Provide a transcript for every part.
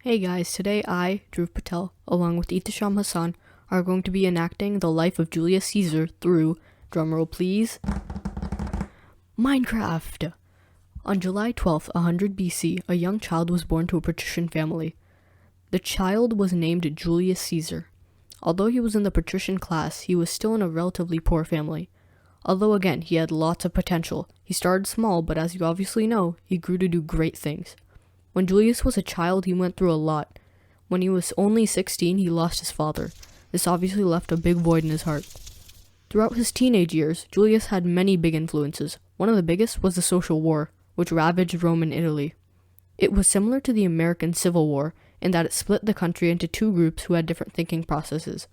Hey guys, today I, Dhruv Patel, along with Itisham Hassan, are going to be enacting the life of Julius Caesar through, drumroll please, Minecraft! On July 12th, 100 BC, a young child was born to a patrician family. The child was named Julius Caesar. Although he was in the patrician class, he was still in a relatively poor family. Although again, he had lots of potential. He started small, but as you obviously know, he grew to do great things. When Julius was a child, he went through a lot. When he was only 16, he lost his father. This obviously left a big void in his heart. Throughout his teenage years, Julius had many big influences. One of the biggest was the Social War, which ravaged Rome and Italy. It was similar to the American Civil War in that it split the country into two groups who had different thinking processes,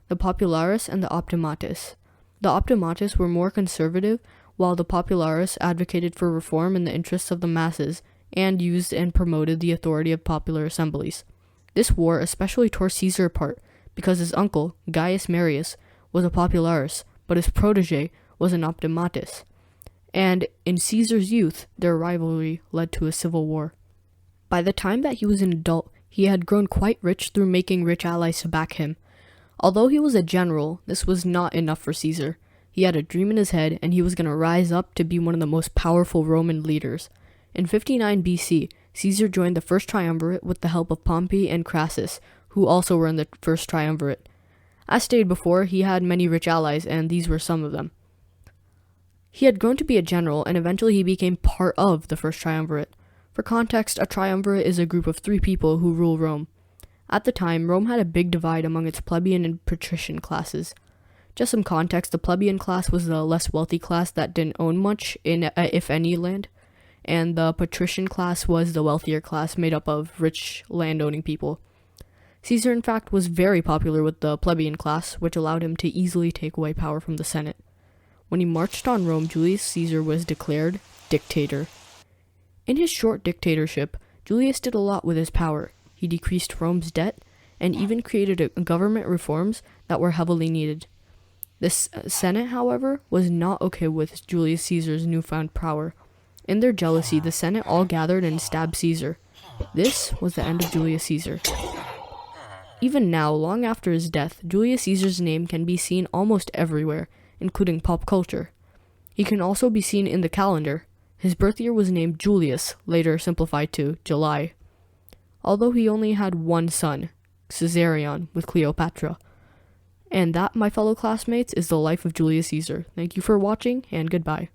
the Populares and the Optimates. The Optimates were more conservative, while the Populares advocated for reform in the interests of the masses and used and promoted the authority of popular assemblies. This war especially tore Caesar apart because his uncle, Gaius Marius, was a Popularis, but his protege was an Optimatus. And in Caesar's youth, their rivalry led to a civil war. By the time that he was an adult, he had grown quite rich through making rich allies to back him. Although he was a general, this was not enough for Caesar. He had a dream in his head, and he was going to rise up to be one of the most powerful Roman leaders. In 59 BC, Caesar joined the first triumvirate with the help of Pompey and Crassus, who also were in the first triumvirate. As stated before, he had many rich allies, and these were some of them. He had grown to be a general, and eventually he became part of the first triumvirate. For context, a triumvirate is a group of 3 people who rule Rome. At the time, Rome had a big divide among its plebeian and patrician classes. Just some context, the plebeian class was the less wealthy class that didn't own much, if any, land, and the patrician class was the wealthier class made up of rich landowning people. Caesar, in fact, was very popular with the plebeian class, which allowed him to easily take away power from the Senate. When he marched on Rome, Julius Caesar was declared dictator. In his short dictatorship, Julius did a lot with his power. He decreased Rome's debt and even created government reforms that were heavily needed. The Senate, however, was not okay with Julius Caesar's newfound power. In their jealousy, the Senate all gathered and stabbed Caesar. This was the end of Julius Caesar. Even now, long after his death, Julius Caesar's name can be seen almost everywhere, including pop culture. He can also be seen in the calendar. His birth year was named Julius, later simplified to July. Although he only had one son, Caesarion, with Cleopatra. And that, my fellow classmates, is the life of Julius Caesar. Thank you for watching, and goodbye.